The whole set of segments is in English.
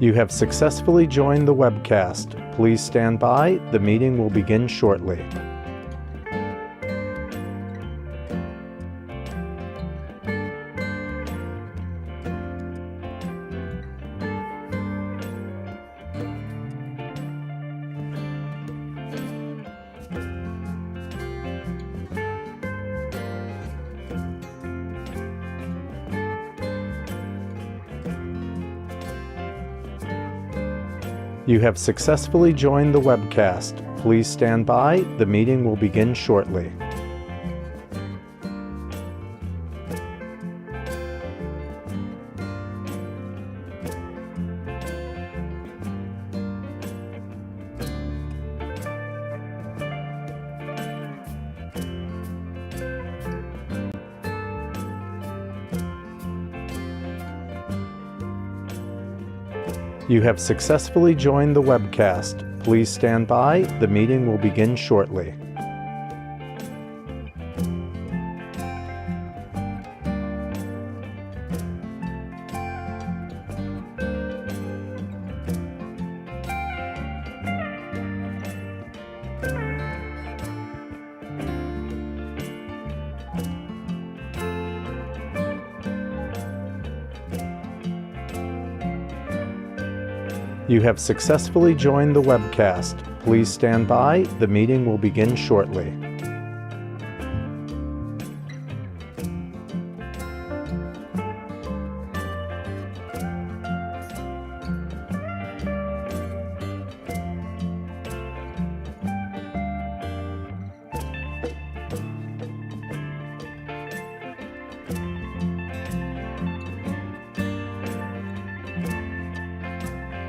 You have successfully joined the webcast. Please stand by. The meeting will begin shortly. You have successfully joined the webcast. Please stand by. The meeting will begin shortly. You have successfully joined the webcast. Please stand by. The meeting will begin shortly. You have successfully joined the webcast. Please stand by. The meeting will begin shortly.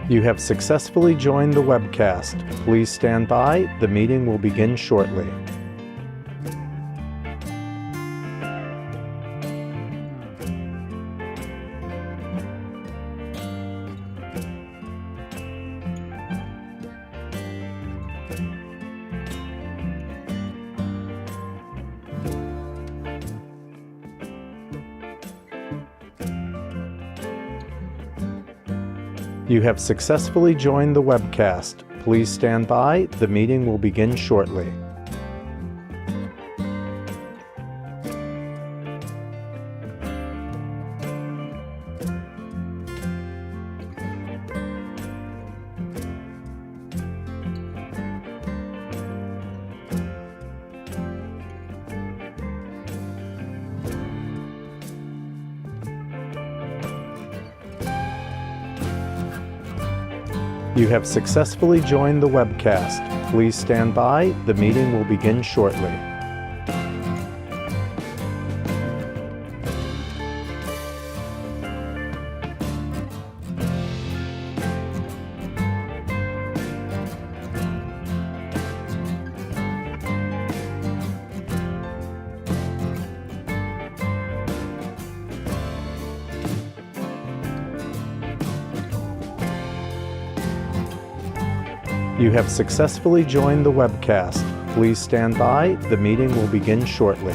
You have successfully joined the webcast. Please stand by. The meeting will begin shortly. You have successfully joined the webcast. Please stand by. The meeting will begin shortly. You have successfully joined the webcast. Please stand by. The meeting will begin shortly. You have successfully joined the webcast. Please stand by. The meeting will begin shortly.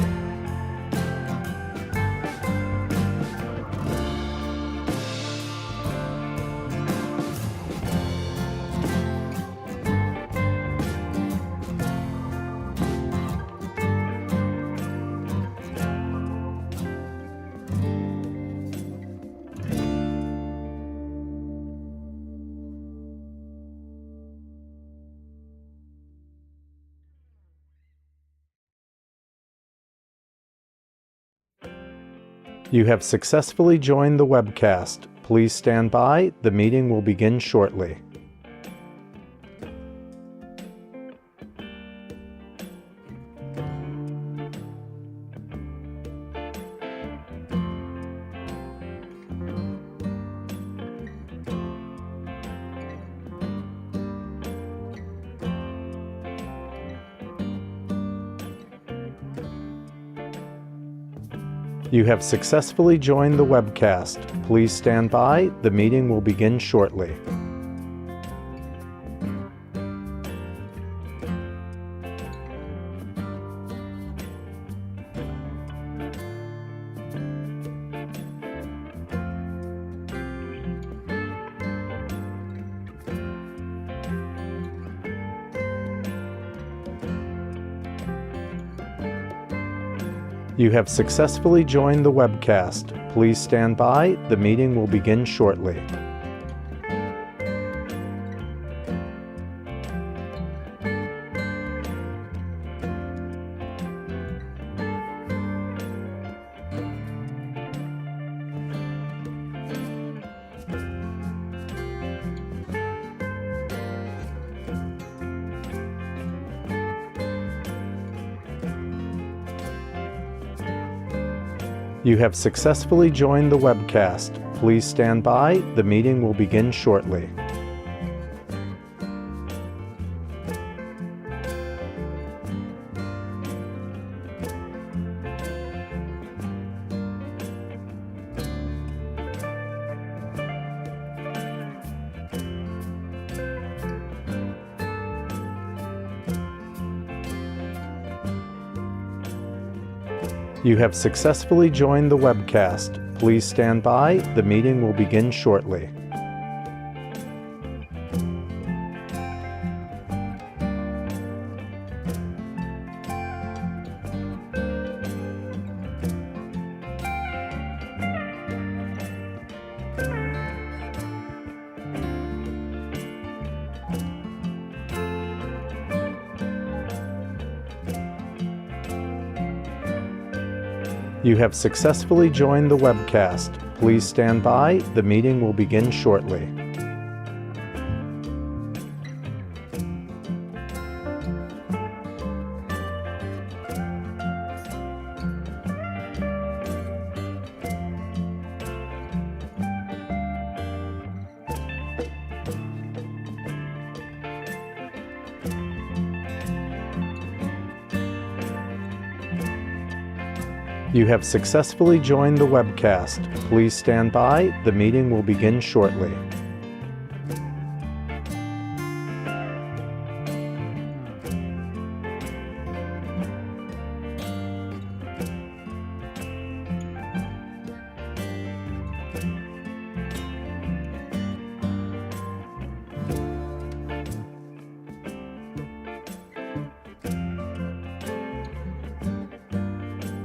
You have successfully joined the webcast. Please stand by. The meeting will begin shortly. You have successfully joined the webcast. Please stand by. The meeting will begin shortly. You have successfully joined the webcast. Please stand by. The meeting will begin shortly. You have successfully joined the webcast. Please stand by. The meeting will begin shortly. You have successfully joined the webcast. Please stand by. The meeting will begin shortly. You have successfully joined the webcast. Please stand by. The meeting will begin shortly. You have successfully joined the webcast. Please stand by. The meeting will begin shortly.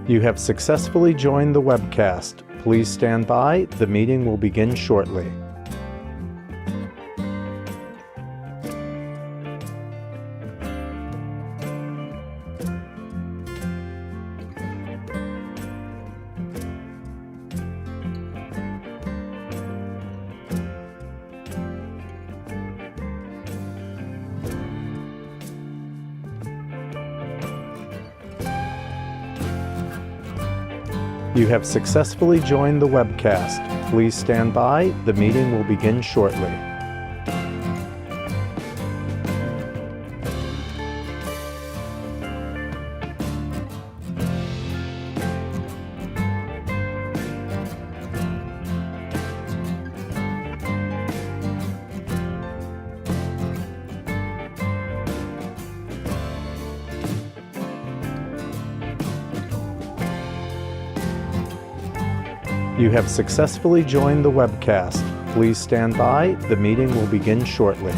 You have successfully joined the webcast. Please stand by. The meeting will begin shortly. You have successfully joined the webcast. Please stand by. The meeting will begin shortly. You have successfully joined the webcast. Please stand by. The meeting will begin shortly.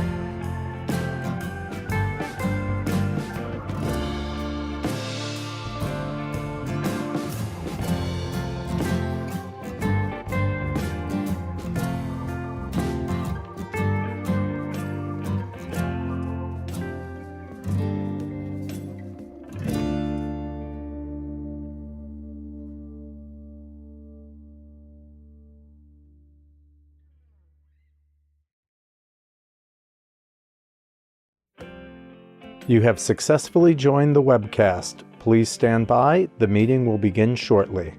You have successfully joined the webcast. Please stand by. The meeting will begin shortly.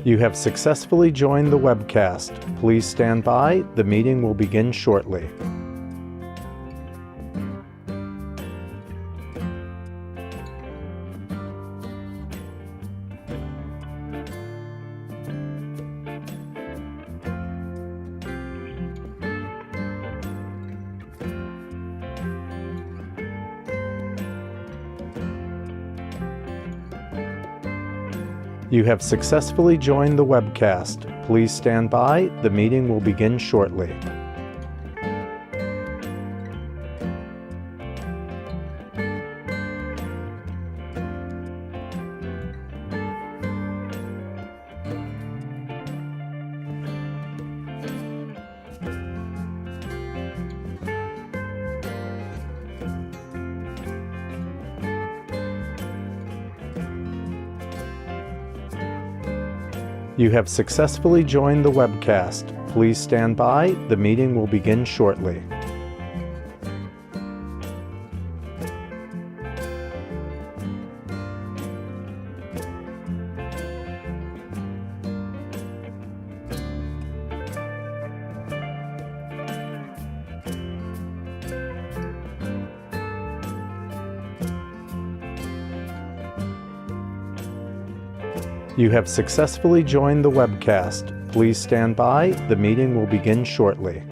You have successfully joined the webcast. Please stand by. The meeting will begin shortly. You have successfully joined the webcast. Please stand by. The meeting will begin shortly. You have successfully joined the webcast. Please stand by. The meeting will begin shortly. You have successfully joined the webcast. Please stand by. The meeting will begin shortly.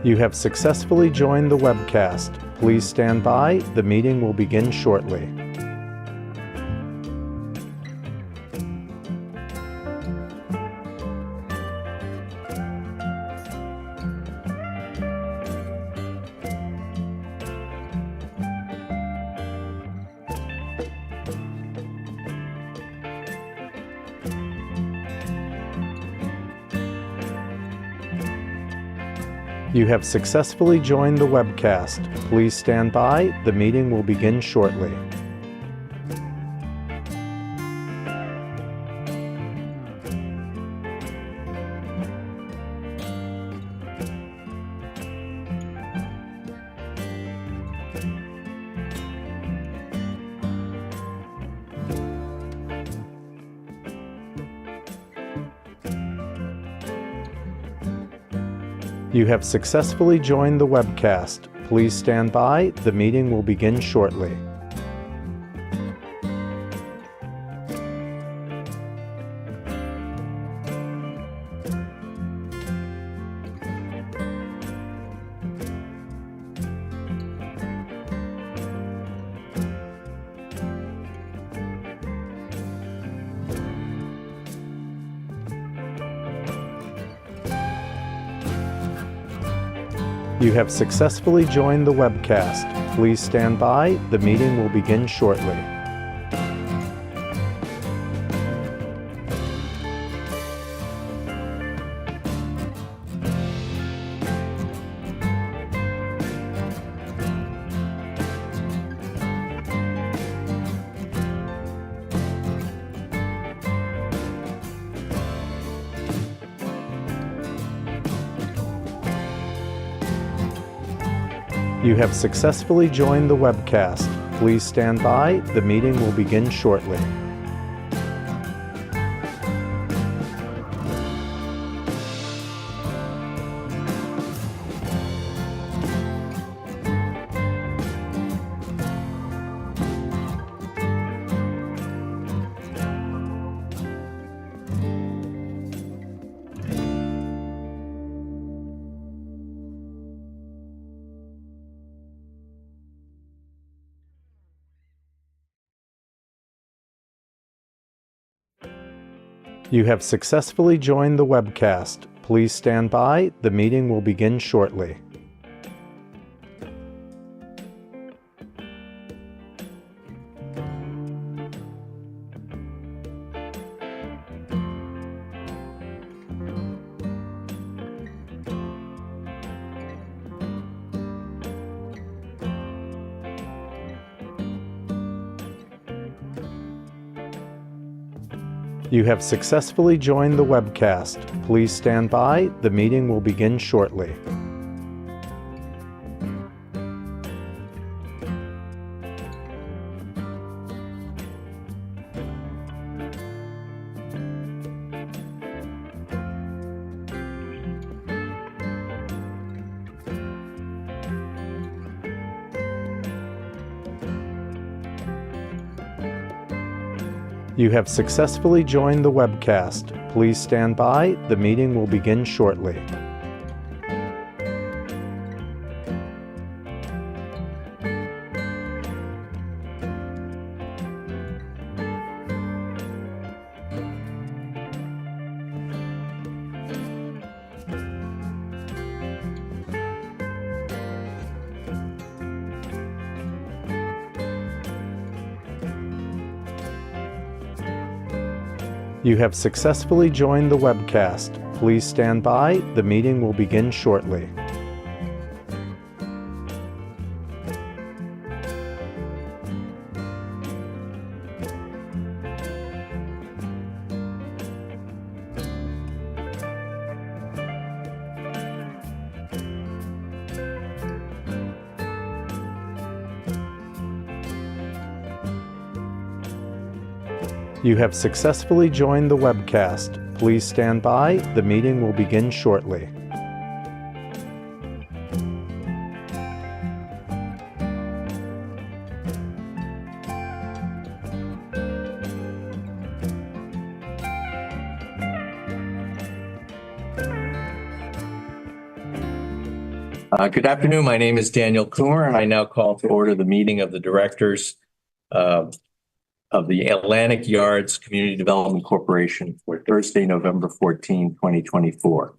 You have successfully joined the webcast. Please stand by. The meeting will begin shortly. You have successfully joined the webcast. Please stand by. The meeting will begin shortly. You have successfully joined the webcast. Please stand by. The meeting will begin shortly. You have successfully joined the webcast. Please stand by. The meeting will begin shortly. You have successfully joined the webcast. Please stand by. The meeting will begin shortly. You have successfully joined the webcast. Please stand by. The meeting will begin shortly. You have successfully joined the webcast. Please stand by. The meeting will begin shortly. You have successfully joined the webcast. Please stand by. The meeting will begin shortly. You have successfully joined the webcast. Please stand by. The meeting will begin shortly. You have successfully joined the webcast. Please stand by. The meeting will begin shortly. Good afternoon. My name is Daniel Coomer, and I now call to order the meeting of the directors of the Atlantic Yards Community Development Corporation for Thursday, November 14, 2024.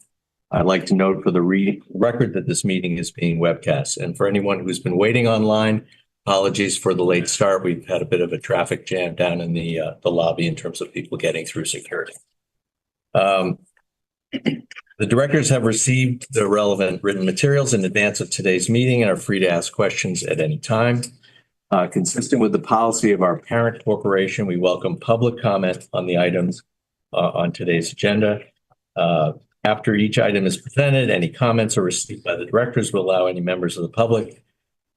I'd like to note for the record that this meeting is being webcast. And for anyone who's been waiting online, apologies for the late start. We've had a bit of a traffic jam down in the lobby in terms of people getting through security. The directors have received the relevant written materials in advance of today's meeting and are free to ask questions at any time. Consistent with the policy of our parent corporation, we welcome public comment on the items on today's agenda. After each item is presented, any comments are received by the directors will allow any members of the public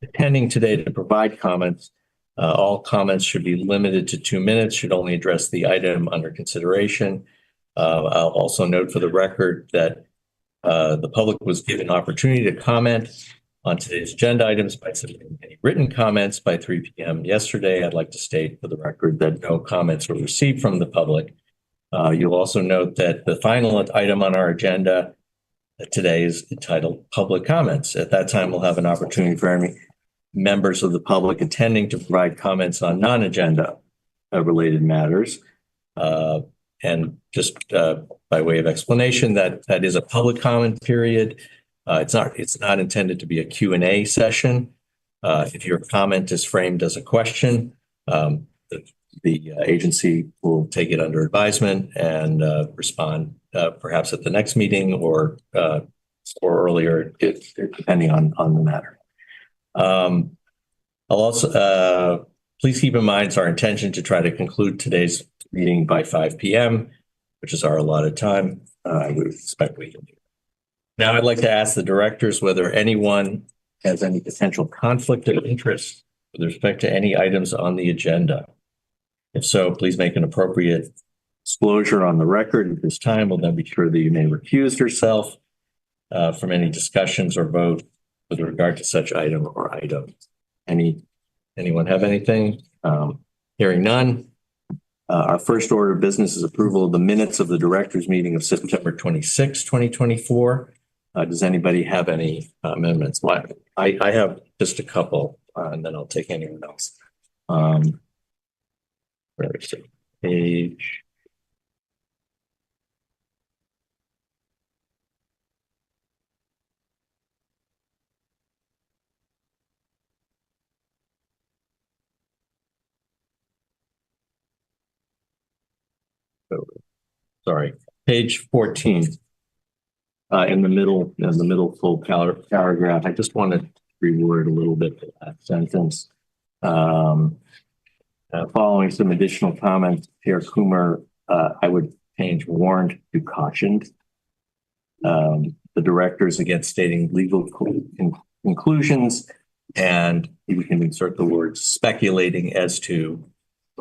attending today to provide comments. All comments should be limited to 2 minutes, should only address the item under consideration. I'll also note for the record that the public was given opportunity to comment on today's agenda items by submitting any written comments by 3 p.m. yesterday. I'd like to state for the record that no comments were received from the public. You'll also note that the final item on our agenda today is entitled Public Comments. At that time, we'll have an opportunity for any members of the public attending to provide comments on non-agenda related matters. And just by way of explanation, that is a public comment period. It's not intended to be a Q&A session. If your comment is framed as a question, the agency will take it under advisement and respond perhaps at the next meeting or earlier, depending on the matter. I'll also please keep in mind it's our intention to try to conclude today's meeting by 5 p.m., which is our allotted time. I would expect we can do. Now, I'd like to ask the directors whether anyone has any potential conflict of interest with respect to any items on the agenda. If so, please make an appropriate disclosure on the record at this time. We'll then be sure that you may recuse yourself from any discussions or vote with regard to such item or items. Anyone have anything? Hearing none. Our first order of business is approval of the minutes of the directors meeting of September 26, 2024. Does anybody have any amendments? Well, I have just a couple, and then I'll take anyone else. Where is it? Page. Sorry, page 14. In the middle full paragraph, I just want to reword a little bit that sentence. Following some additional comments, Chair Coomer, I would change warned to cautioned. The directors against stating legal conclusions, and you can insert the word speculating as to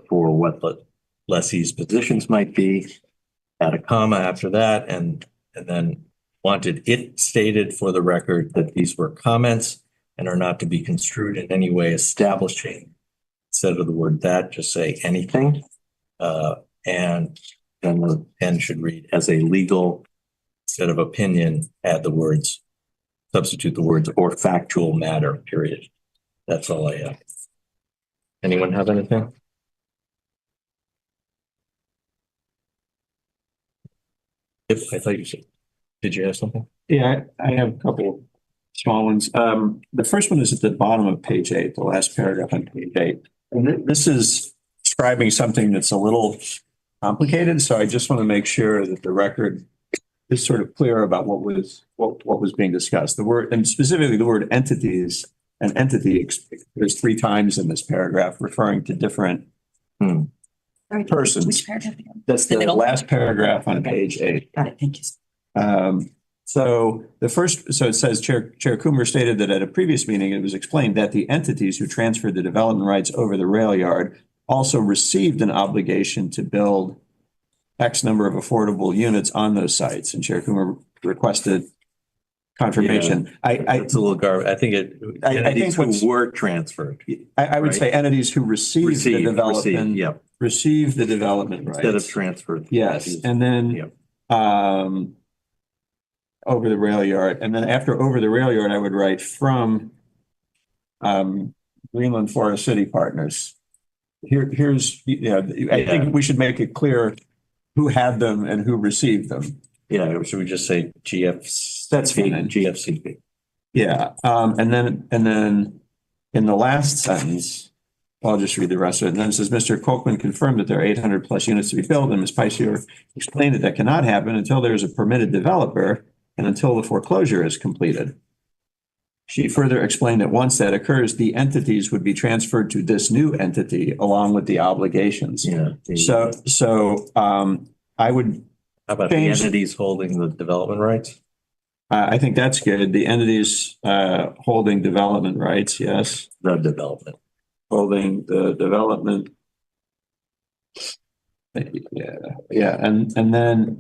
for what the lessee's positions might be. Add a comma after that, and then wanted it stated for the record that these were comments and are not to be construed in any way establishing, instead of the word that, just say anything. And then the end should read as a legal, instead of opinion, add the words, substitute the words or factual matter, period. That's all I have. Anyone have anything? If I thought you said, did you have something? Yeah, I have a couple small ones. The first one is at the bottom of page 8, the last paragraph on page 8. And this is describing something that's a little complicated, so I just want to make sure that the record is sort of clear about what was being discussed. The word, and specifically the word entities, and entity there's 3 times in this paragraph referring to different persons. Which paragraph again? That's the last paragraph on page 8. Got it. Thank you. So it says Chair Coomer stated that at a previous meeting, it was explained that the entities who transferred the development rights over the rail yard also received an obligation to build X number of affordable units on those sites. And Chair Coomer requested confirmation. It's a little garbage. I think entities who were transferred. I would say entities who received the development. Yep. Received the development rights. Instead of transferred. Yes, and then over the rail yard, and then after over the rail yard, I would write from Greenland Forest City Partners. Here's I think we should make it clear who had them and who received them. Yeah, should we just say GFC? That's fine. GFCP. Yeah, and then in the last sentence, I'll just read the rest of it. And then it says, Mr. Kolkman confirmed that there are 800 plus units to be built, and Ms. Peisier explained that cannot happen until there is a permitted developer and until the foreclosure is completed. She further explained that once that occurs, the entities would be transferred to this new entity along with the obligations. Yeah. So I would. How about the entities holding the development rights? I think that's good. The entities holding development rights, yes. The development. Holding the development. Yeah, and then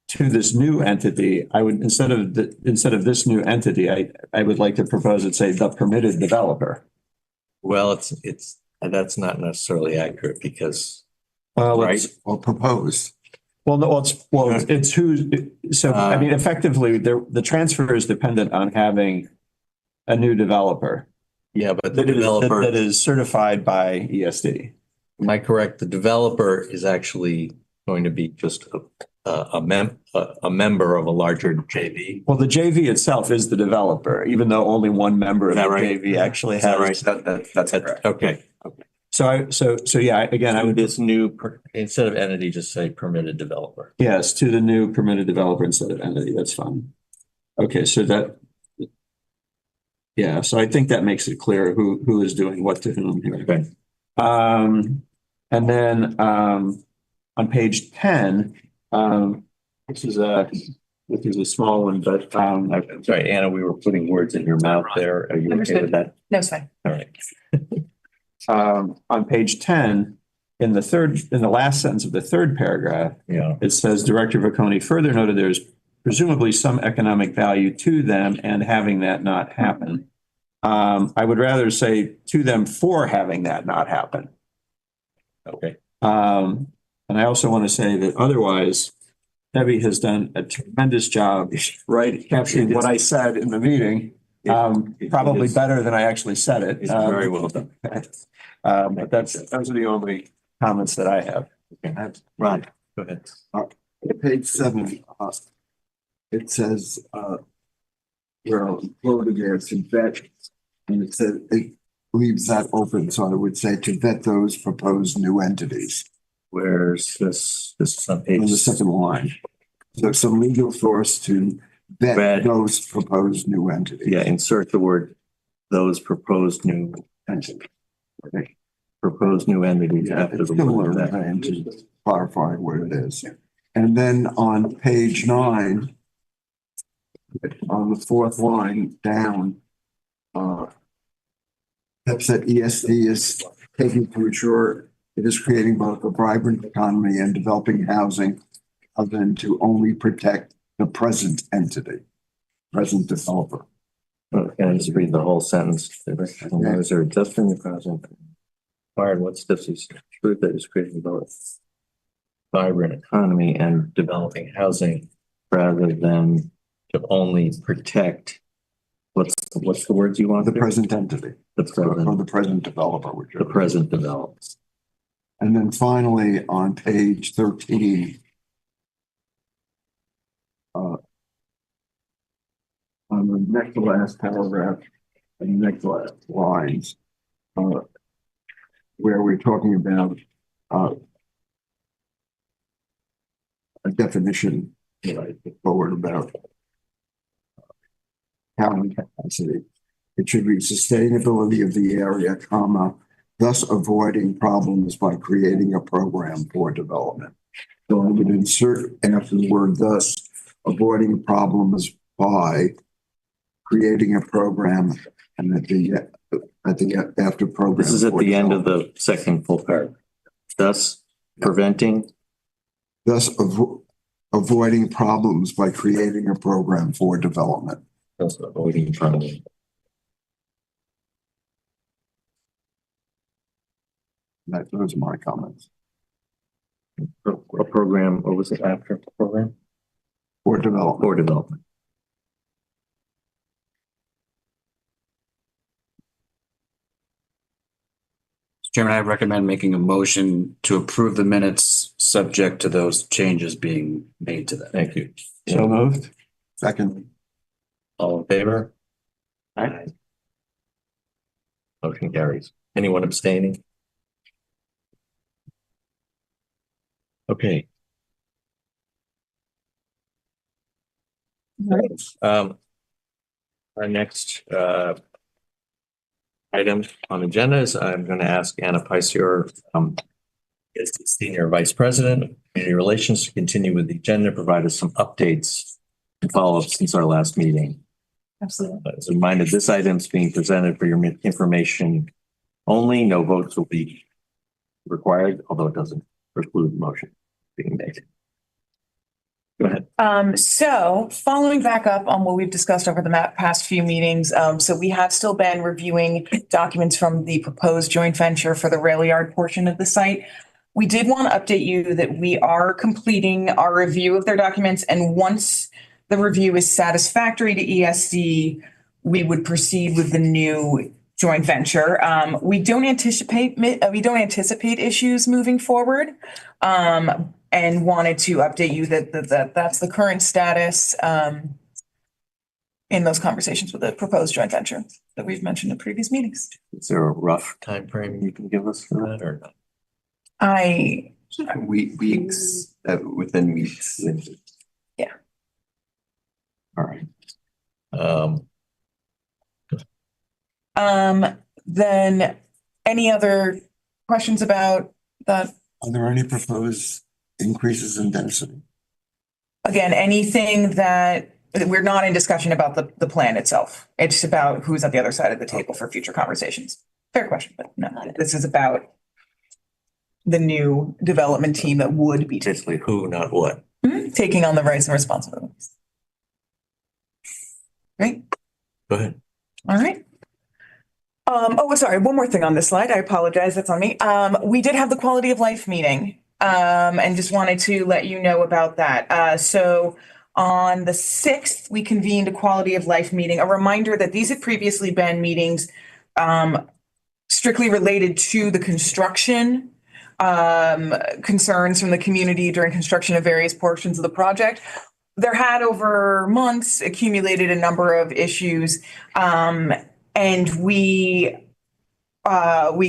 to this new entity, I would instead of this new entity, I would like to propose it say the permitted developer. Well, it's that's not necessarily accurate because right or proposed. Well, no, it's who. So I mean, effectively, the transfer is dependent on having a new developer. Yeah, but the developer that is certified by ESD. Am I correct? The developer is actually going to be just a member of a larger JV. Well, the JV itself is the developer, even though only one member of the JV actually has. Right? That's correct. Okay. So yeah, again, I would this new instead of entity, just say permitted developer. Yes, to the new permitted developer instead of entity. That's fine. Okay, so that. Yeah, so I think that makes it clear who is doing what to whom here. Okay. And then on page 10, this is a small one, but I'm sorry, Anna, we were putting words in your mouth there. Are you okay with that? No, it's fine. All right. On page 10, in the last sentence of the third paragraph, it says Director Vacconi further noted there's presumably some economic value to them and having that not happen. I would rather say to them for having that not happen. Okay. And I also want to say that otherwise, Debbie has done a tremendous job, right, capturing what I said in the meeting, probably better than I actually said it. It's very well done. But those are the only comments that I have. Okay. Ron, go ahead. Page 7, it says, we're quoted there to vet, and it said it leaves that open. So I would say to vet those proposed new entities. Where's this? This is on page On the second line. So some legal source to vet those proposed new entities. Yeah, insert the word those proposed new entities. Okay. Proposed new entities after the word that. And just clarifying what it is. And then on page 9, on the fourth line down, that's that ESD is taking to ensure it is creating both a vibrant economy and developing housing other than to only protect the present entity, present developer. Okay, I just read the whole sentence. Is there just in the present? What's this? Is truth that is creating both. vibrant economy and developing housing rather than to only protect, what's the words you want? The present entity, The or present, the present developer, the present develops. And then finally, on page 13, on the next to last paragraph and next to last lines, where we're talking about a definition that I put forward about housing capacity. It should be sustainability of the area, comma, thus avoiding problems by creating a program for development. So I would insert after the word thus, avoiding problems by creating a program, and after program. This is at for the end of development. the second full paragraph. Thus preventing, Thus avoiding problems by creating a program for development. thus avoiding problems. Those are my comments. A program, what was it after program? For development. For development. Chairman, I recommend making a motion to approve the minutes subject to those changes being made to them. Thank you. So moved. Second, All in favor? Aye. Motion carries. Anyone abstaining? Okay. Our next item on the agenda is I'm going to ask Anna Pisior, as the Senior Vice President of Community Relations, to continue with the agenda, provide us some updates and follow-ups since our last meeting. Absolutely. As a reminder, this item is being presented for your information only. No votes will be required, although it doesn't preclude motion being made. Go ahead. So following back up on what we've discussed over the past few meetings, so we have still been reviewing documents from the proposed joint venture for the rail yard portion of the site. We did want to update you that we are completing our review of their documents, and once the review is satisfactory to ESD, we would proceed with the new joint venture. We don't anticipate issues moving forward. And wanted to update you that that's the current status in those conversations with the proposed joint venture that we've mentioned in previous meetings. Is there a rough time frame you can give us for that or not? Weeks, within weeks. Yeah. All right. Then any other questions about that? are there any proposed increases in density? Again, anything that we're not in discussion about the plan itself. It's about who's at the other side of the table for future conversations. Fair question, but no, this is about the new development team that would be Basically who, not what. taking on the rights and responsibilities. Great. Go ahead. All right. Sorry, one more thing on this slide. I apologize. That's on me. We did have the quality of life meeting, and just wanted to let you know about that. So on the 6th, we convened a quality of life meeting. A reminder that these had previously been meetings strictly related to the construction concerns from the community during construction of various portions of the project. There had over months accumulated a number of issues, and we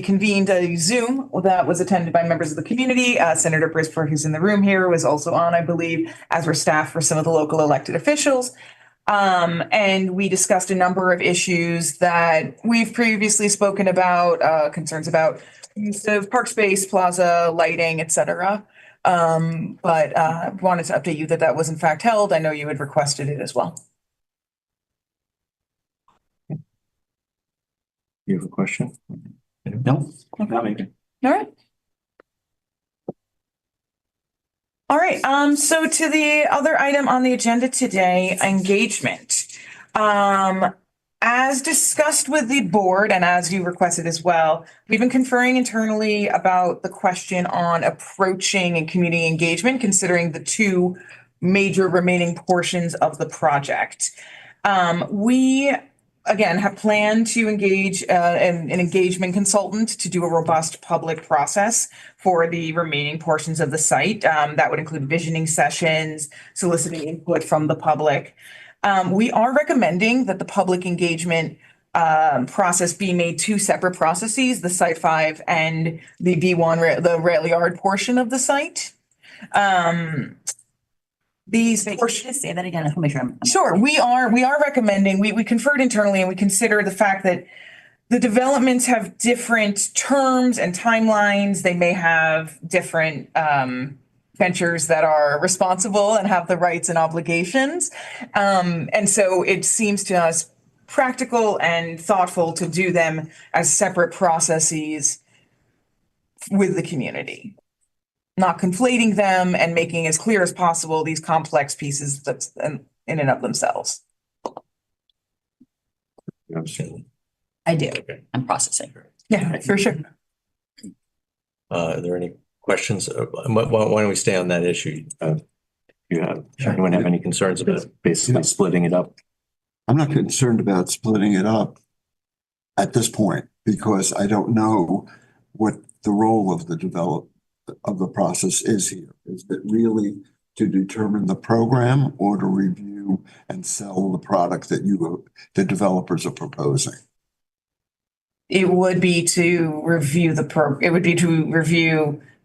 convened a Zoom that was attended by members of the community. Senator Brisper, who's in the room here, was also on, I believe, as were staff for some of the local elected officials. And we discussed a number of issues that we've previously spoken about, concerns about use of park space, plaza, lighting, et cetera. But wanted to update you that that was in fact held. I know you had requested it as well. You have a question? No, not maybe. All right. All right. So to the other item on the agenda today, engagement. As discussed with the board and as you requested as well, we've been conferring internally about the question on approaching and community engagement, considering the two major remaining portions of the project. We, again, have planned to engage an engagement consultant to do a robust public process for the remaining portions of the site. That would include visioning sessions, soliciting input from the public. We are recommending that the public engagement process be made two separate processes, the Site 5 and the B1, the rail yard portion of the site. These Wait, portions. just say that again. I want to make sure I'm. Sure, we are recommending, we conferred internally and we consider the fact that the developments have different terms and timelines. They may have different ventures that are responsible and have the rights and obligations. And so it seems to us practical and thoughtful to do them as separate processes with the community. Not conflating them and making as clear as possible these complex pieces that's in and of themselves. I do. Okay. I'm processing. Yeah, for sure. Are there any questions? Why don't we stay on that issue? Anyone have any concerns about basically splitting it up? I'm not concerned about splitting it up at this point because I don't know what the role of the process is here. Is it really to determine the program or to review and sell the product that the developers are proposing? It would be to review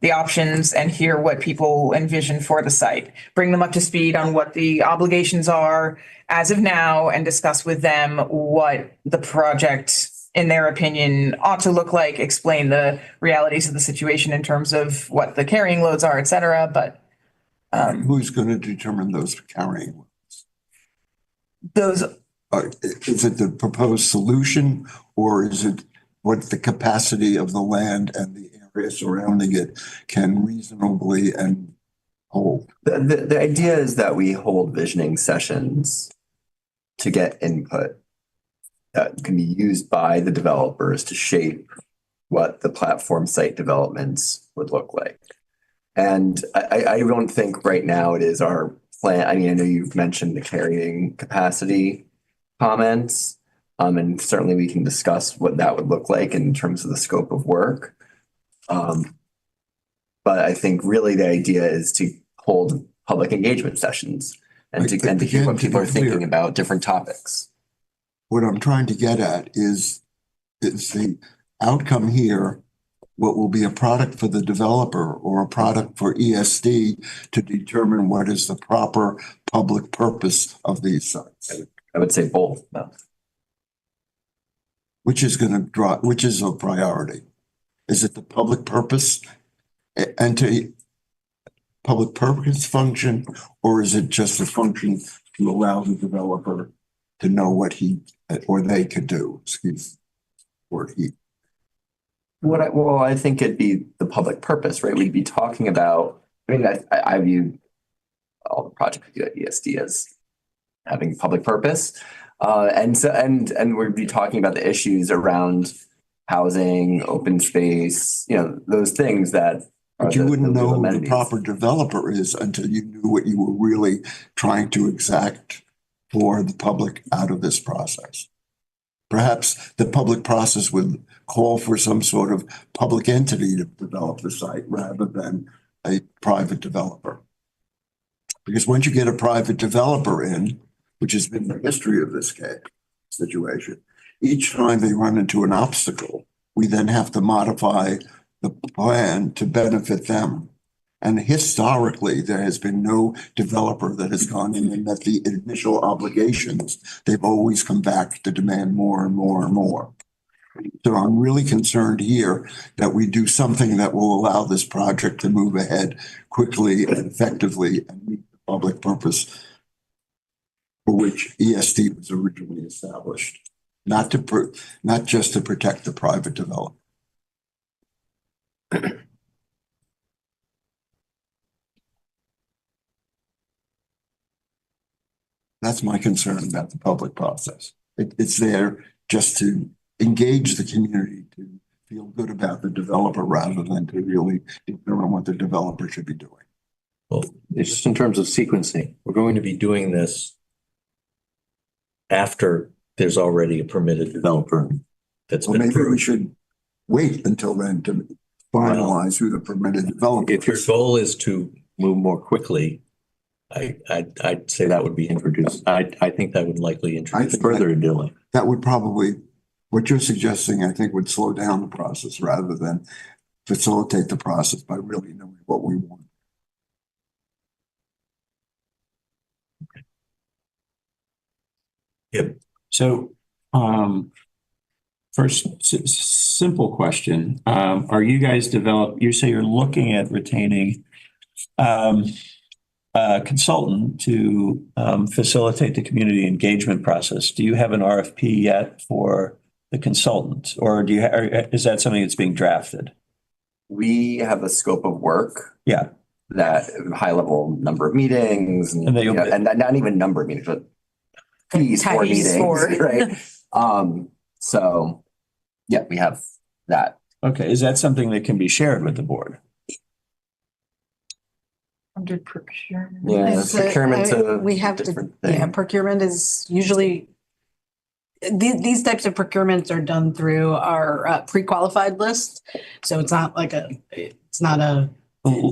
the options and hear what people envision for the site. Bring them up to speed on what the obligations are as of now and discuss with them what the project, in their opinion, ought to look like, explain the realities of the situation in terms of what the carrying loads are, et cetera. But Who's going to determine those carrying loads? those, Is it the proposed solution or is it what the capacity of the land and the area surrounding it can reasonably and hold? The idea is that we hold visioning sessions to get input that can be used by the developers to shape what the platform site developments would look like. And I don't think right now it is our plan. I mean, I know you've mentioned the carrying capacity comments. And certainly we can discuss what that would look like in terms of the scope of work. But I think really the idea is to hold public engagement sessions and to hear what people are thinking about different topics. What I'm trying to get at is the outcome here, what will be a product for the developer or a product for ESD to determine what is the proper public purpose of these sites. I would say both. No. Which is a priority? Is it the public purpose and to public purpose function, or is it just a function to allow the developer to know what he or they could do? Well, I think it'd be the public purpose, right? We'd be talking about, I mean, I view all the projects we do at ESD as having public purpose. And we'd be talking about the issues around housing, open space, those things that. But you wouldn't know who the proper developer is until you knew what you were really trying to exact for the public out of this process. Perhaps the public process would call for some sort of public entity to develop the site rather than a private developer. Because once you get a private developer in, which has been the history of this situation, each time they run into an obstacle, we then have to modify the plan to benefit them. And historically, there has been no developer that has gone in and met the initial obligations. They've always come back to demand more and more and more. So I'm really concerned here that we do something that will allow this project to move ahead quickly and effectively and meet the public purpose for which ESD was originally established, not just to protect the private developer. That's my concern about the public process. It's there just to engage the community, to feel good about the developer rather than to really determine what the developer should be doing. Well, it's just in terms of sequencing, we're going to be doing this after there's already a permitted developer that's Well, been maybe we approved. should wait until then to finalize who the permitted developer If your is. goal is to move more quickly, I'd say that would be introduced. I think that would likely introduce think further delay. That would probably, what you're suggesting, I think would slow down the process rather than facilitate the process by really knowing what we want. Yep. So, first, simple question. Are you guys you say you're looking at retaining, a consultant to, facilitate the community engagement process. Do you have an RFP yet for the consultant? Or is that something that's being drafted? We have a scope of work. Yeah. That high level number of meetings and, And they- and not even number of meetings, but fees for Fees meetings, for. right? So yeah, we have that. Okay, is that something that can be shared with the board? Under procurement. Yeah, It's procurement's a we have to, different yeah, thing. procurement is usually, these types of procurements are done through our pre-qualified list. So it's not like it's not a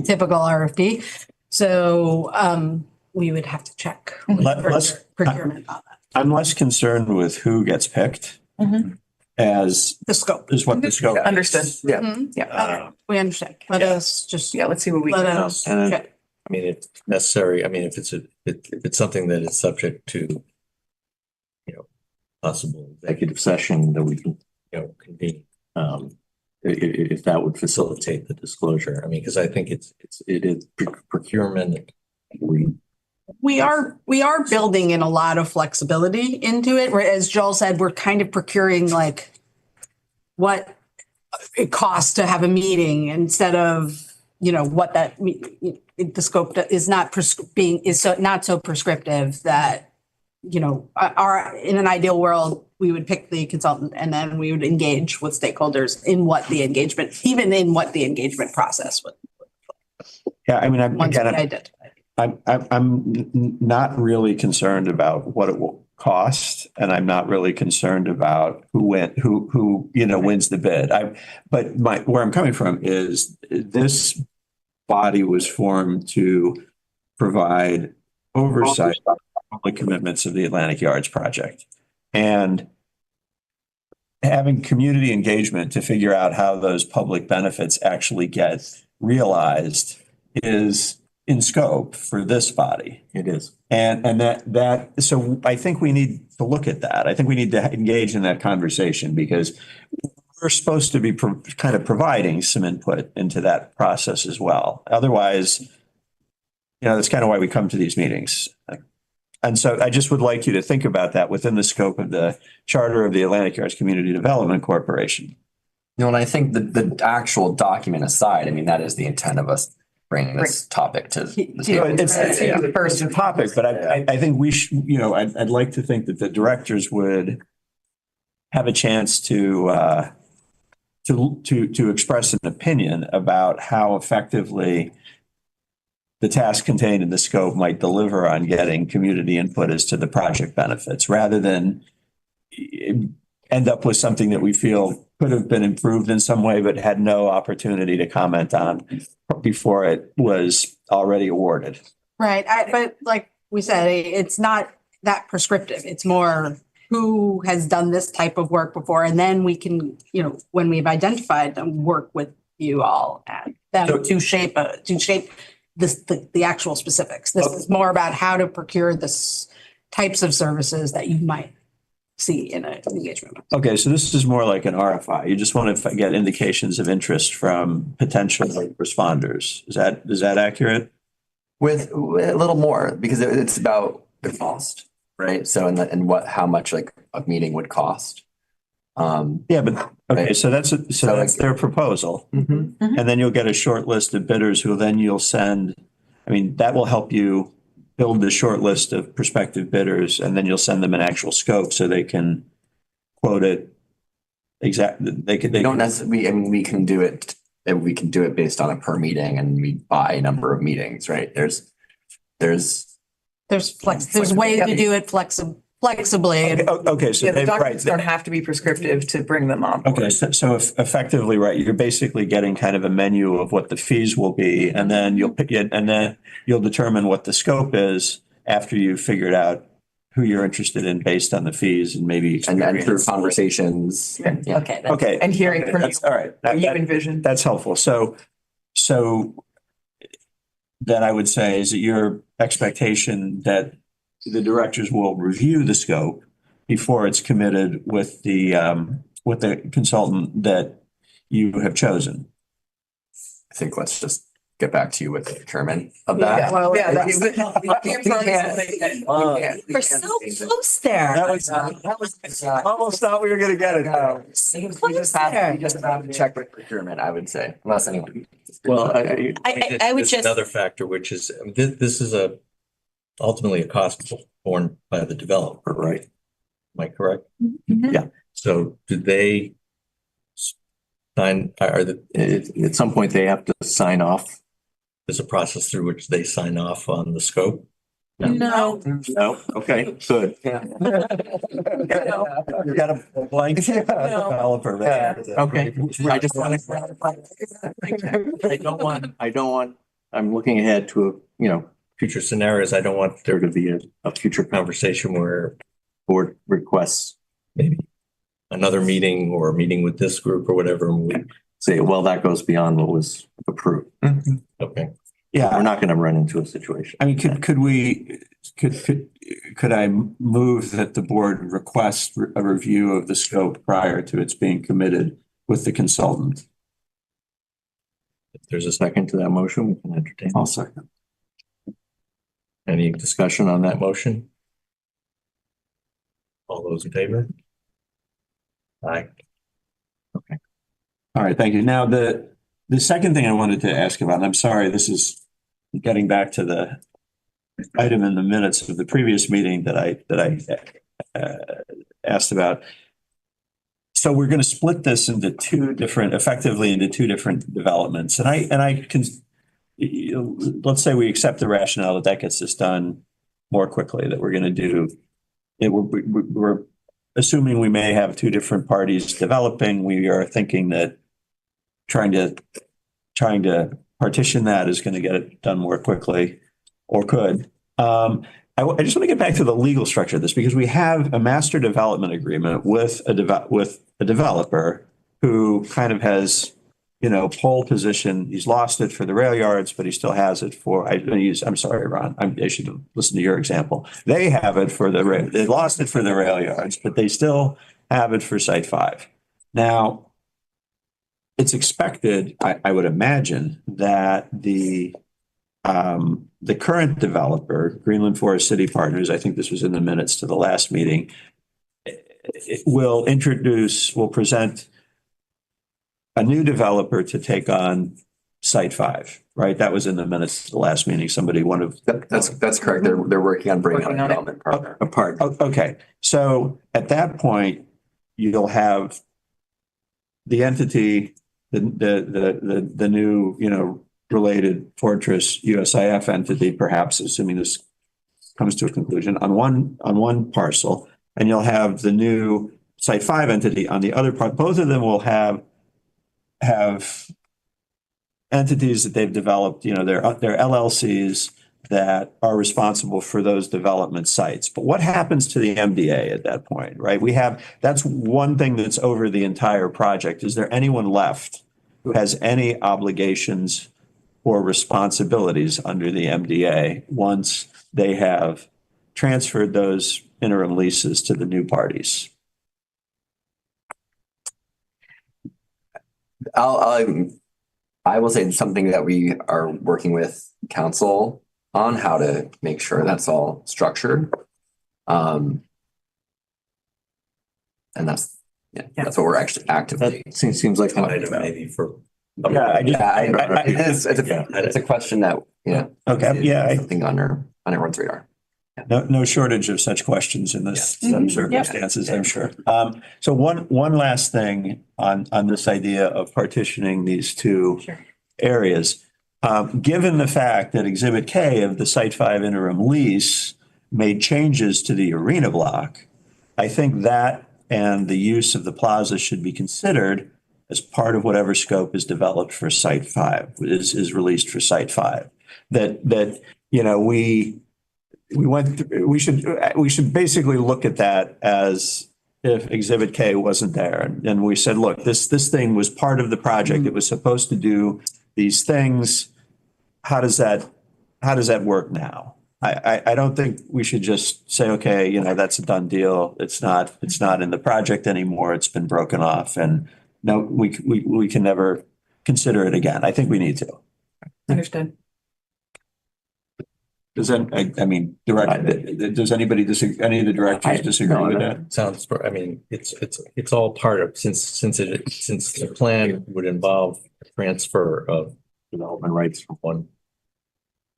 typical RFP. So we would have to check with Let's- procurement on that. I'm less concerned with who gets picked Mhm. as The scope. is what the scope. is. Understood. Yeah. Mhm. Yeah. Uh, We understand. Let us just, Yeah, let's see what we let can. us And check. I mean, if necessary, I mean, if it's something that is subject to, possible executive session that we can, convene. If that would facilitate the disclosure, I mean, because I think it is procurement. We are building in a lot of flexibility into it. Where, as Joel said, we're kind of procuring like what it costs to have a meeting instead of, what that, the scope that is not not so prescriptive that, in an ideal world, we would pick the consultant and then we would engage with stakeholders in what the engagement process would, Yeah, I mean, once we again, identify. I'm not really concerned about what it will cost, and I'm not really concerned about who wins the bid. But where I'm coming from is this body was formed to provide oversight on public commitments of the Atlantic Yards project. And having community engagement to figure out how those public benefits actually get realized is in scope for this body. It is. And so I think we need to look at that. I think we need to engage in that conversation because we're supposed to be kind of providing some input into that process as well. Otherwise, that's kind of why we come to these meetings. And so I just would like you to think about that within the scope of the charter of the Atlantic Yards Community Development Corporation. And I think the actual document aside, I mean, that is the intent of us bringing this topic to the table. It's First a topic, but I think we should, I'd like to think that the directors would have a chance to express an opinion about how effectively the task contained in the scope might deliver on getting community input as to the project benefits, rather than end up with something that we feel could have been improved in some way, but had no opportunity to comment on before it was already awarded. Right, but like we said, it's not that prescriptive. It's more who has done this type of work before, and then we can, when we've identified them, work with you all and them to shape the actual specifics. This is more about how to procure this types of services that you might see in an engagement. Okay, so this is more like an RFI. You just want to get indications of interest from potential responders. Is that accurate? With a little more, because it's about the cost, right? So how much like a meeting would cost. Yeah, but okay, Right. so that's their proposal. Mhm. And then you'll get a short list of bidders who then you'll send. I mean, that will help you build the short list of prospective bidders, and then you'll send them an actual scope so they can quote it exactly. We don't necessarily, I mean, we can do it based on a per meeting and we buy a number of meetings, right? There's There's ways to do it flexibly. Okay, so Yeah, the they've, right. documents don't have to be prescriptive to bring them on board. Okay, so effectively, right, you're basically getting kind of a menu of what the fees will be, and then you'll pick it, and then you'll determine what the scope is after you've figured out who you're interested in based on the fees and maybe and through experience. conversations. Yeah. Yeah. Okay. Okay. And hearing from you, That's all right. what you envision. That's helpful. So then I would say is it your expectation that the directors will review the scope before it's committed with the consultant that you have chosen? I think let's just get back to you with the procurement of Yeah, that. well, yeah, We're so close there. That was almost thought we were gonna get it. We just have to check with procurement, I would say, unless anyone. Well, I would there's just- another factor, which is, this is ultimately a cost borne by the developer, right? Am I correct? Mhm. Yeah. So do they sign, at some point they have to sign off? There's a process through which they sign off on the scope? No. No? Okay, good. You got a blank developer. there. Okay, I just want to. I'm looking ahead to, future scenarios. I don't want there to be a future conversation where board requests maybe another meeting or a meeting with this group or whatever, and we say, well, that goes beyond what was approved. Okay, Yeah. we're not going to run into a situation. I mean, could I move that the board request a review of the scope prior to its being committed with the consultant? If there's a second to that motion, we can entertain. I'll second. Any discussion on that motion? All those in favor? Aye. All right, thank you. Now, the second thing I wanted to ask about, and I'm sorry, this is getting back to the item in the minutes of the previous meeting that I asked about. So we're going to split this into effectively into two different developments. And I can, let's say we accept the rationale that gets this done more quickly, that we're going to do it. We're assuming we may have two different parties developing. We are thinking that trying to partition that is going to get it done more quickly, or could. I just want to get back to the legal structure of this, because we have a master development agreement with a developer who kind of has, pole position. He's lost it for the rail yards, but he still has it for, I'm sorry, Ron, I should have listened to your example. They have it for they lost it for the rail yards, but they still have it for Site 5. Now, it's expected, I would imagine, that the current developer, Greenland Forest City Partners, I think this was in the minutes to the last meeting, will present a new developer to take on Site 5, right? That was in the minutes to the last meeting. That's correct. They're working on bringing on a development partner. A partner. Okay, so at that point, you'll have the entity, the new, related Fortress USIF entity, perhaps, assuming this comes to a conclusion, on one parcel, and you'll have the new Site 5 entity on the other part. Both of them will have entities that they've developed, they're LLCs that are responsible for those development sites. But what happens to the MDA at that point, right? That's one thing that's over the entire project. Is there anyone left who has any obligations or responsibilities under the MDA once they have transferred those interim leases to the new parties? I will say something that we are working with council on how to make sure that's all structured. And that's what we're actually actively. That seems like an item maybe for. It's a question that, Okay, yeah. something under on everyone's radar. No shortage of such questions in this Yeah. set of Mhm. circumstances, I'm sure. So one last thing on this idea of partitioning these two Sure. areas. Given the fact that Exhibit K of the Site 5 interim lease made changes to the arena block, I think that and the use of the plaza should be considered as part of whatever scope is developed for Site 5, is released for Site 5. That, you know, we should basically look at that as if Exhibit K wasn't there. And we said, look, this thing was part of the project. It was supposed to do these things. How does that work now? I don't think we should just say, okay, you know, that's a done deal. It's not in the project anymore. It's been broken off. And no, we can never consider it again. I think we need to. Understood. Does that, I mean, does anybody disagree, any of the directors disagree with that? Sounds, I mean, it's all part of, since the plan would involve transfer of development rights from one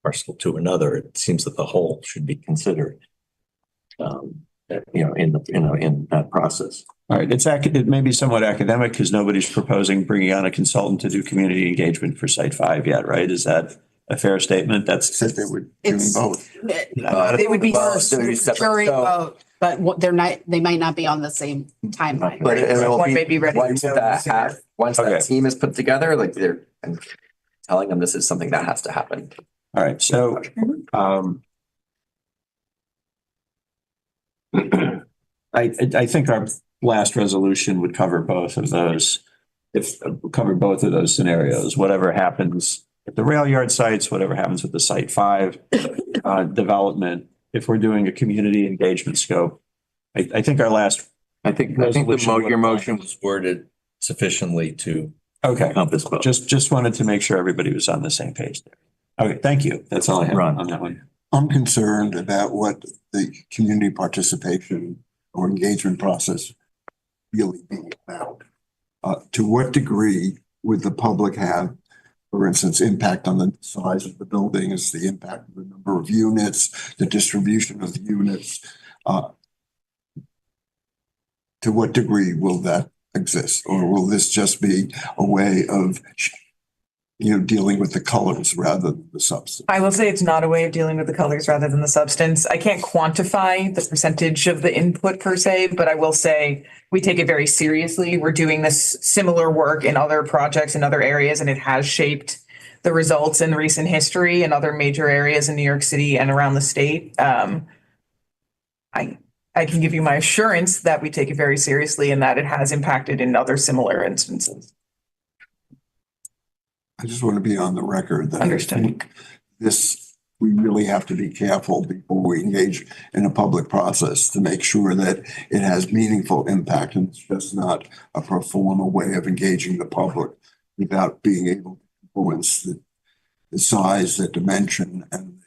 parcel to another, it seems that the whole should be considered. In that process. All right, it may be somewhat academic because nobody's proposing bringing on a consultant to do community engagement for Site 5 yet, right? Is that a fair statement? That's. Said they would do It's- both. It would be Well, they're jury separate, so- vote, but they might not be on the same timeline. But it will One may be ready once to go that sooner. once Okay. that team is put together, like I'm telling them this is something that has to happen. All right, so, I think our last resolution would cover both of those. Cover both of those scenarios, whatever happens at the rail yard sites, whatever happens with the Site 5 development. If we're doing a community engagement scope, I think our last. I think your motion was worded sufficiently to Okay, encompass both. just wanted to make sure everybody was on the same page there. Okay, thank you. That's all I have Ron. on that one. I'm concerned about what the community participation or engagement process really be about. To what degree would the public have, for instance, impact on the size of the buildings, the impact of the number of units, the distribution of the units? To what degree will that exist? Or will this just be a way of, dealing with the colors rather than the substance? I will say it's not a way of dealing with the colors rather than the substance. I can't quantify the percentage of the input per se, but I will say we take it very seriously. We're doing this similar work in other projects in other areas, and it has shaped the results in recent history in other major areas in New York City and around the state. I can give you my assurance that we take it very seriously and that it has impacted in other similar instances. I just want to be on the record that I Understood. think we really have to be careful before we engage in a public process to make sure that it has meaningful impact and it's just not a pro forma way of engaging the public without being able to influence the size, the dimension, and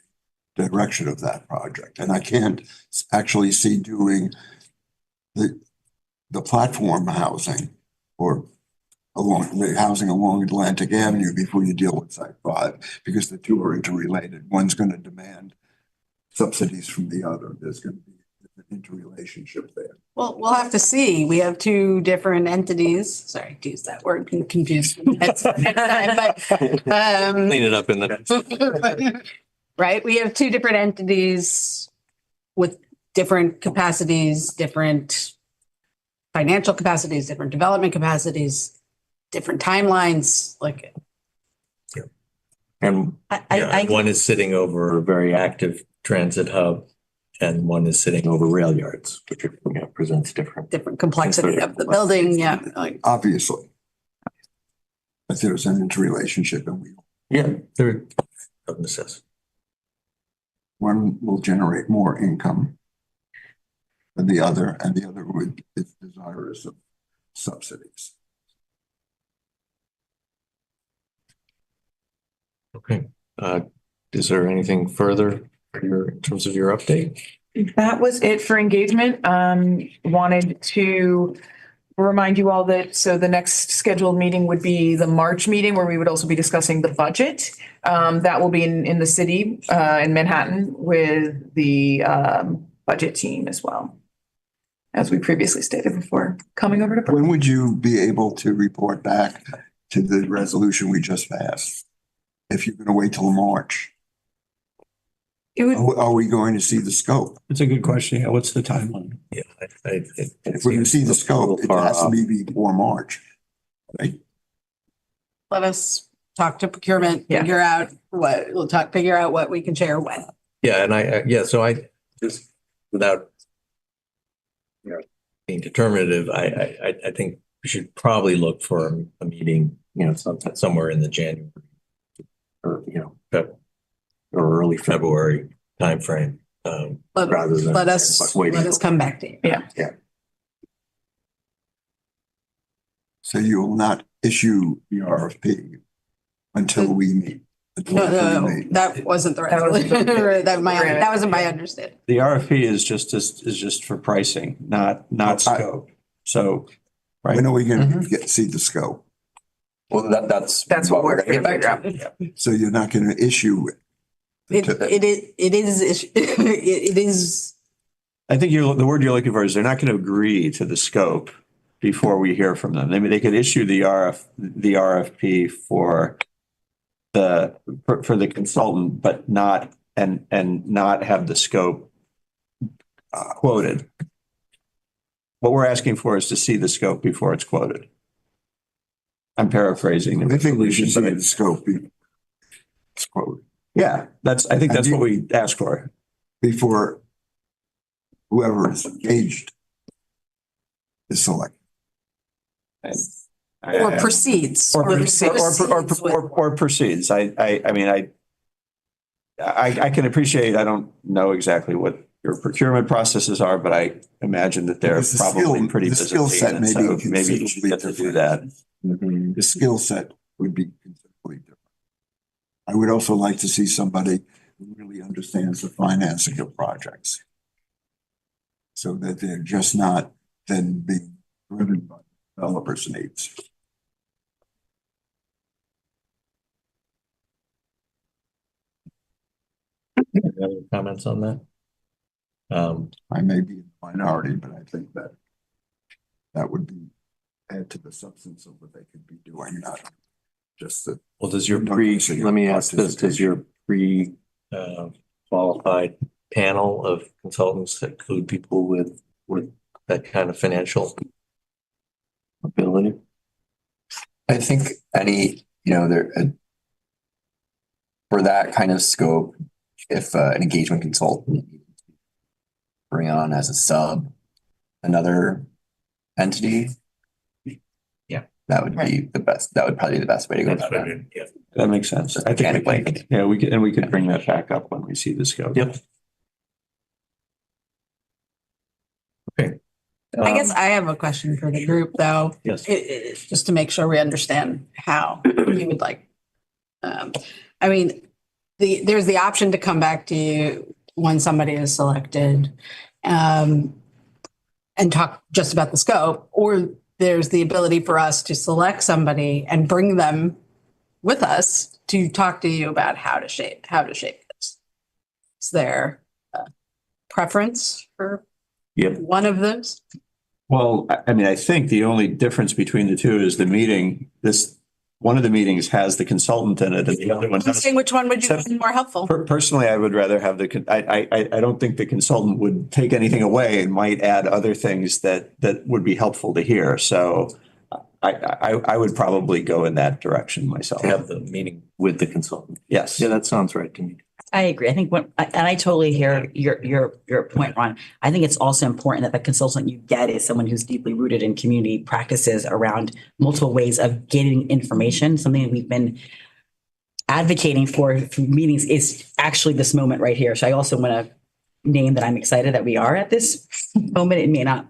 the direction of that project. And I can't actually see doing the platform housing or the housing along Atlantic Avenue before you deal with Site 5, because the two are interrelated. One's going to demand subsidies from the other. There's going to be an interrelationship there. Well, we'll have to see. We have two different entities. Sorry to use that word, confused. But, Clean it up in the. right, we have two different entities with different capacities, different financial capacities, different development capacities, different timelines, like. And one is sitting over a very active transit hub and one is sitting over rail yards, which presents different. Different complexity of the building, yeah. Obviously. But there's an interrelationship and They're of necessity. one will generate more income than the other, and the other is desirous of subsidies. Okay. Is there anything further in terms of your update? That was it for engagement. Wanted to remind you all that, so the next scheduled meeting would be the March meeting where we would also be discussing the budget. That will be in the city, in Manhattan with the budget team as well, as we previously stated before coming over to. When would you be able to report back to the resolution we just passed? If you're gonna wait till March, It would, are we going to see the scope? It's a good question. Yeah, what's the timeline? Yeah. If we're gonna see the scope, it has to be before March. Let us talk to procurement, Yeah. figure out what we can share when. Yeah, and so I just, without, being determinative, I think we should probably look for a meeting, somewhere in the January or, or early February timeframe. Rather than Let us waiting. come back to you. yeah. So you will not issue the RFP until we meet. No, that wasn't the That wasn't resolution. the- That wasn't my understanding. The RFP is just for pricing, not scope. So, right. When are we gonna see the scope? Well, that's. That's what we're gonna gonna get figure out. So you're not gonna issue it? It is. I think the word you're looking for is they're not going to agree to the scope before we hear from them. They could issue the RFP for the consultant, but not have the scope quoted. What we're asking for is to see the scope before it's quoted. I'm paraphrasing. I think we should see the scope. It's quoted. Yeah, I think that's what we ask for. Before whoever is engaged is selected. Or proceeds. Or proceeds. I mean, I can appreciate, I don't know exactly what your procurement processes are, but I imagine that they're Because the probably skill- pretty the skill set Byzantine, may so be maybe you should get to do that. The skill set would be considerably different. I would also like to see somebody who really understands the financing of projects. So that they're just not then being driven by developers' needs. Any other comments on that? I may be in the minority, but I think that would be add to the substance of what they could be doing, not just the. Well, let me ask this, does your qualified panel of consultants include people with that kind of financial ability? I think for that kind of scope, if an engagement consultant bring on as a sub another entity, that would be the best. That would probably be the best way to go about that. Yeah. That makes sense. I think we could bring that back up when we see the scope. Yep. Okay. I guess I have a question for the group, though. Yes. Just to make sure we understand how you would like. I mean, there's the option to come back to you when somebody is selected and talk just about the scope, or there's the ability for us to select somebody and bring them with us to talk to you about how to shape this. Is there a preference for one of those? Well, I mean, I think the only difference between the two is the meeting. One of the meetings has the consultant in it, and the other one I'm doesn't. saying which one would you find more helpful? Personally, I would rather have I don't think the consultant would take anything away and might add other things that would be helpful to hear. So I would probably go in that direction myself. To have the meeting with the consultant. Yes. Yeah, that sounds right to me. I agree. I think and I totally hear your point, Ron. I think it's also important that the consultant you get is someone who's deeply rooted in community practices around multiple ways of getting information. Something that we've been advocating for through meetings is actually this moment right here. So I also want to name that I'm excited that we are at this moment. It may not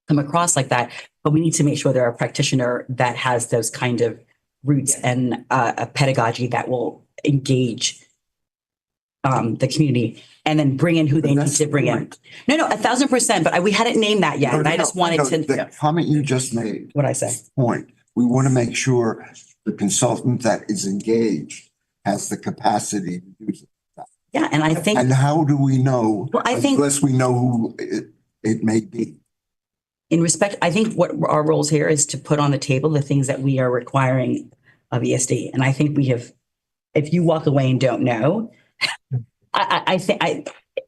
come across like that, but we need to make sure there are a practitioner that has those kind of roots and a pedagogy that will engage the community and then bring in who they need That's to the bring in. point. No, 1,000%, but we hadn't named that yet. No, And no, I just no, wanted no, to, the comment you just made, what I say. point, we want to make sure the consultant that is engaged has the capacity to do that. Yeah. And I think, And how do we know? Well, I think- Unless we know who it may be. in respect, I think what our roles here is to put on the table the things that we are requiring of ESD. And I think we have, if you walk away and don't know, I think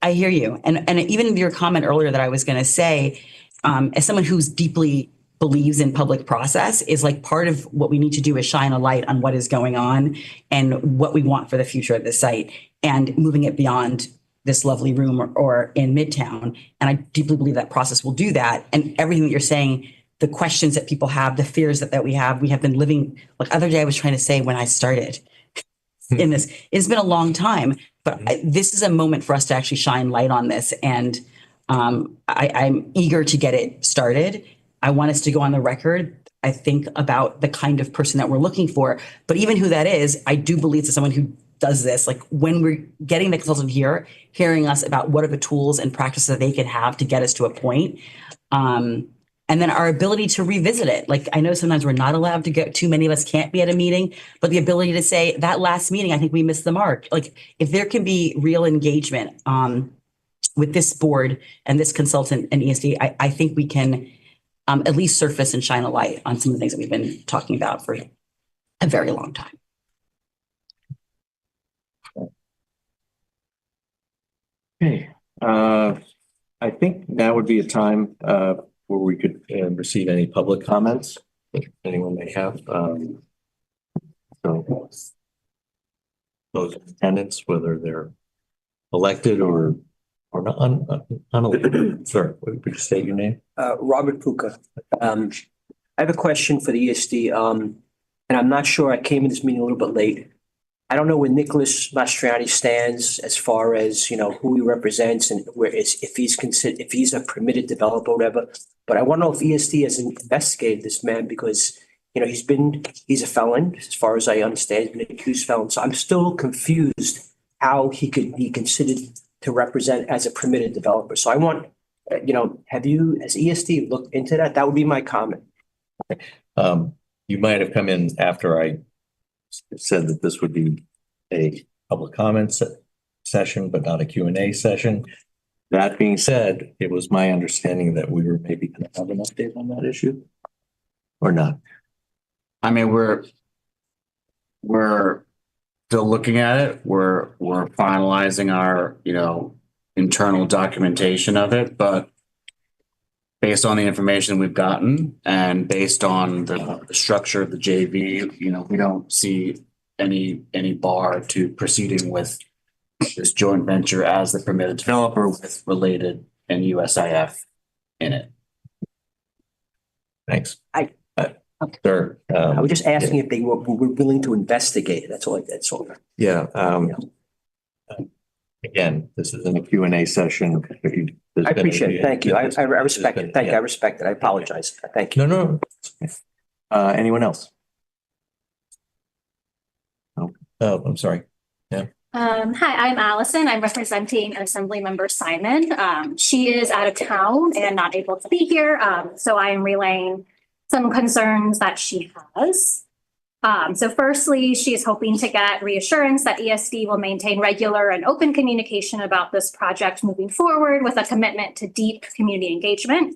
I hear you. And even your comment earlier that I was going to say, as someone who's deeply believes in public process, is like part of what we need to do is shine a light on what is going on and what we want for the future of the site and moving it beyond this lovely room or in Midtown. And I deeply believe that process will do that. And everything that you're saying, the questions that people have, the fears that we have been living, like other day I was trying to say when I started in this, it's been a long time, but this is a moment for us to actually shine light on this. And I'm eager to get it started. I want us to go on the record, I think, about the kind of person that we're looking for. But even who that is, I do believe that someone who does this, like when we're getting the consultant here, hearing us about what are the tools and practices that they can have to get us to a point. And then our ability to revisit it. Like I know sometimes we're not allowed to get, too many of us can't be at a meeting, but the ability to say that last meeting, I think we missed the mark. Like if there can be real engagement with this board and this consultant and ESD, I think we can at least surface and shine a light on some of the things that we've been talking about for a very long time. Okay, I think now would be a time where we could receive any public comments that anyone may have. So those in attendance, whether they're elected or not, unelected. Sir, would you state your name? Robert Puka. I have a question for the ESD, and I'm not sure, I came in this meeting a little bit late. I don't know where Nicholas Mastriani stands as far as, who he represents and if he's a permitted developer or whatever. But I want to know if ESD has investigated this man because, he's a felon, as far as I understand, he's been an accused felon. So I'm still confused how he could be considered to represent as a permitted developer. So I want, has ESD looked into that? That would be my comment. You might have come in after I said that this would be a public comment session, but not a Q&A session. That being said, it was my understanding that we were maybe going to have an update on that issue or not. I mean, we're still looking at it. We're finalizing our, internal documentation of it, but based on the information we've gotten and based on the structure of the JV, we don't see any bar to proceeding with this joint venture as the permitted developer with related and USIF in it. Thanks. Sure. I was just asking if they were willing to investigate. That's all. Yeah. Again, this isn't a Q&A session. I appreciate it. Thank you. I respect it. Thank you. I respect it. I apologize. Thank you. No. Anyone else? Oh, I'm sorry. Yeah. Hi, I'm Allison. I'm representing Assemblymember Simon. She is out of town and not able to be here. So I am relaying some concerns that she has. So firstly, she is hoping to get reassurance that ESD will maintain regular and open communication about this project moving forward with a commitment to deep community engagement.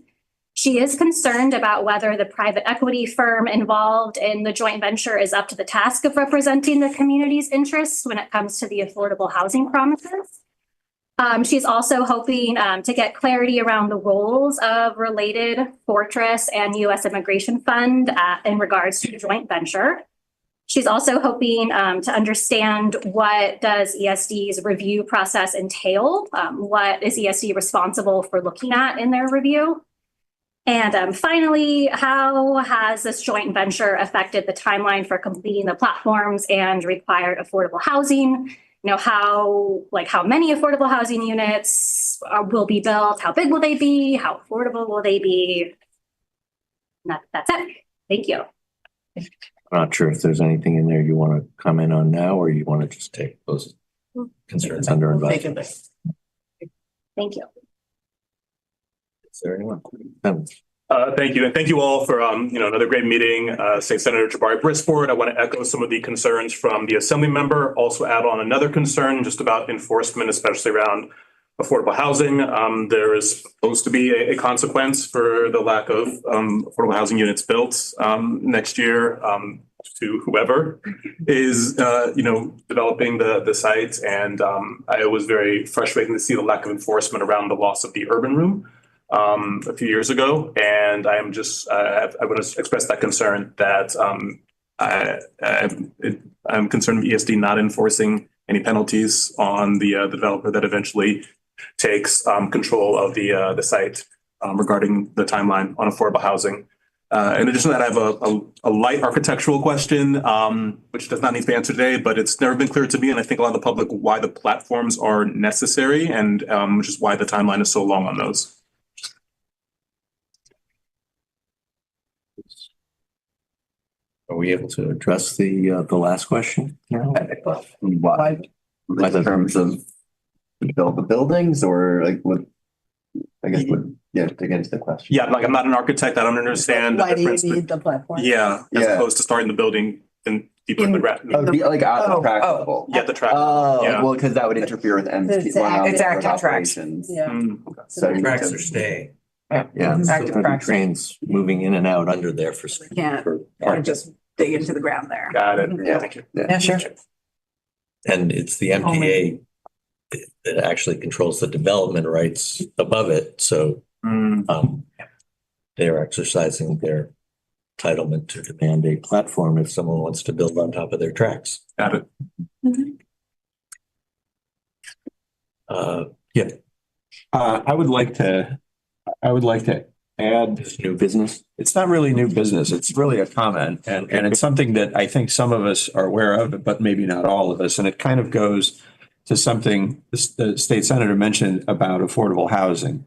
She is concerned about whether the private equity firm involved in the joint venture is up to the task of representing the community's interests when it comes to the affordable housing promises. She's also hoping to get clarity around the roles of Related, Fortress, and U.S. Immigration Fund in regards to the joint venture. She's also hoping to understand what does ESD's review process entail? What is ESD responsible for looking at in their review? And finally, how has this joint venture affected the timeline for completing the platforms and required affordable housing? How many affordable housing units will be built? How big will they be? How affordable will they be? That's it. Thank you. I'm not sure if there's anything in there you want to comment on now, or you want to just take those concerns under advisement. Thank you. Is there anyone? Thank you. And thank you all for, another great meeting. Saying Senator Jabari Brisport, I want to echo some of the concerns from the Assembly member. Also add on another concern just about enforcement, especially around affordable housing. There is supposed to be a consequence for the lack of affordable housing units built next year to whoever is, developing the site. And it was very frustrating to see the lack of enforcement around the loss of the urban room a few years ago. And I am just, I want to express that concern that I'm concerned with ESD not enforcing any penalties on the developer that eventually takes control of the site regarding the timeline on affordable housing. In addition to that, I have a light architectural question, which does not need to be answered today, but it's never been clear to me, and I think a lot of the public, why the platforms are necessary, and which is why the timeline is so long on those. Are we able to address the last question now? What, like in terms of to build the buildings or like what, I guess what, yeah, to get into the question. Yeah, like I'm not an architect. I don't understand the Why do you difference. need the platform? Yeah, as Yeah. opposed to starting the building and deeper in the ground. Oh, like at the Oh, track oh. level. Yeah, the track. Oh, Yeah. well, because that would interfere with MT. It's active tracks. operations. Yeah. So you need Tracks to- are staying. Yeah. Yeah. Active So there'll be tracks. trains moving in and out under there for. Can't. for Or parking. just dig into the ground there. Got it. Yeah. Thank you. Yeah, sure. And it's the MPA that actually controls the development rights above it. So they're exercising their entitlement to demand a platform if someone wants to build on top of their tracks. Got it. Yeah, I would like to add, this new business. it's not really new business. It's really a comment. And it's something that I think some of us are aware of, but maybe not all of us. And it kind of goes to something the state senator mentioned about affordable housing.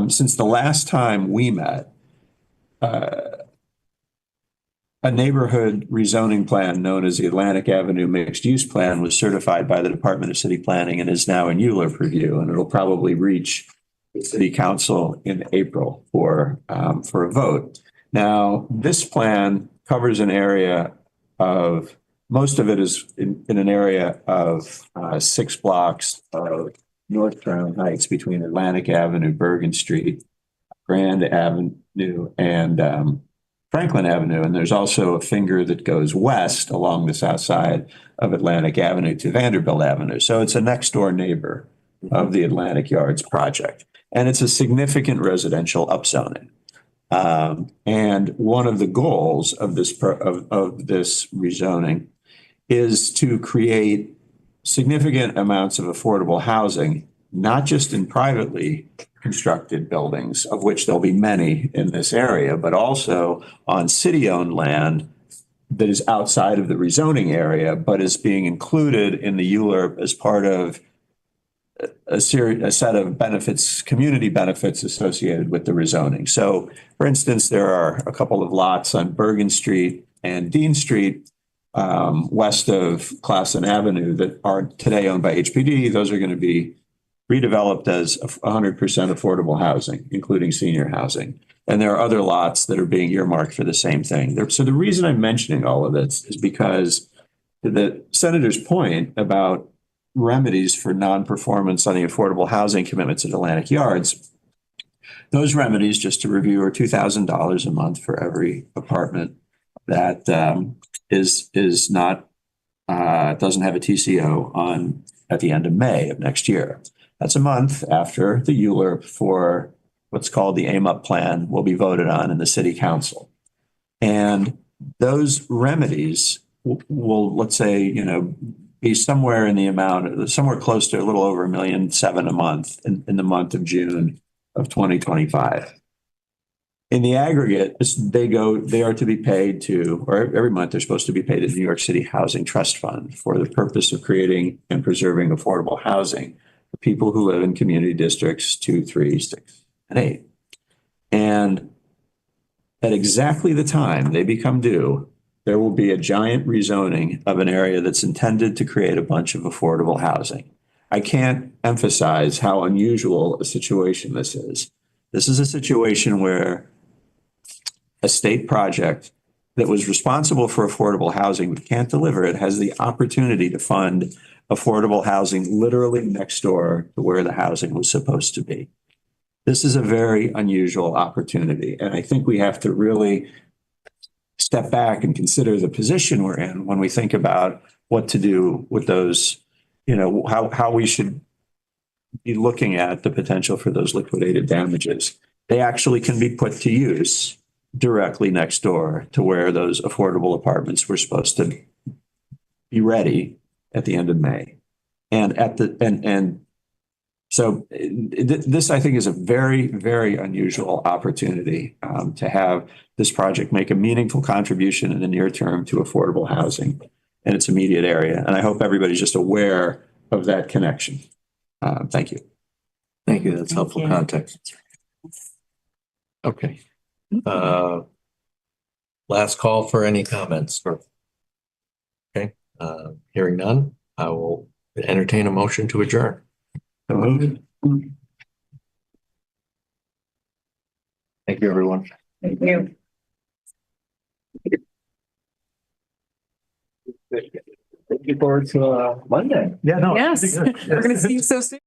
Since the last time we met, a neighborhood rezoning plan known as the Atlantic Avenue Mixed Use Plan was certified by the Department of City Planning and is now in ULURP review, and it'll probably reach the City Council in April for a vote. Now, this plan covers an area of, most of it is in an area of 6 blocks of North Crown Heights between Atlantic Avenue, Bergen Street, Grand Avenue, and Franklin Avenue. And there's also a finger that goes west along the south side of Atlantic Avenue to Vanderbilt Avenue. So it's a next door neighbor of the Atlantic Yards project. And it's a significant residential upzoning. And one of the goals of this rezoning is to create significant amounts of affordable housing, not just in privately constructed buildings, of which there'll be many in this area, but also on city-owned land that is outside of the rezoning area, but is being included in the ULURP as part of a set of benefits, community benefits associated with the rezoning. So, for instance, there are a couple of lots on Bergen Street and Dean Street, west of Classen Avenue, that are today owned by HPD. Those are going to be redeveloped as 100% affordable housing, including senior housing. And there are other lots that are being earmarked for the same thing. So the reason I'm mentioning all of this is because the senator's point about remedies for non-performance on the affordable housing commitments at Atlantic Yards, those remedies, just to review, are $2,000 a month for every apartment that is not doesn't have a TCO on at the end of May of next year. That's a month after the ULURP for what's called the AIM-UP plan will be voted on in the city council. And those remedies will let's say, be somewhere in the amount, somewhere close to a little over $1.7 million a month in the month of June of 2025. In the aggregate, they are to be paid to, or every month they're supposed to be paid to the New York City Housing Trust Fund for the purpose of creating and preserving affordable housing for people who live in community districts 2, 3, 6, and 8. And at exactly the time they become due, there will be a giant rezoning of an area that's intended to create a bunch of affordable housing. I can't emphasize how unusual a situation this is. This is a situation where a state project that was responsible for affordable housing but can't deliver it has the opportunity to fund affordable housing literally next door to where the housing was supposed to be. This is a very unusual opportunity, and I think we have to really step back and consider the position we're in when we think about what to do with those, how we should be looking at the potential for those liquidated damages. They actually can be put to use directly next door to where those affordable apartments were supposed to be ready at the end of May. So this, I think, is a very, very unusual opportunity to have this project make a meaningful contribution in the near term to affordable housing in its immediate area. And I hope everybody's just aware of that connection. Thank you. Thank you. That's helpful context. Okay. Last call for any comments. Okay. Hearing none, I will entertain a motion to adjourn. Moved. Thank you, everyone. Thank you. Looking forward to Monday. Yes, we're going to see you so soon.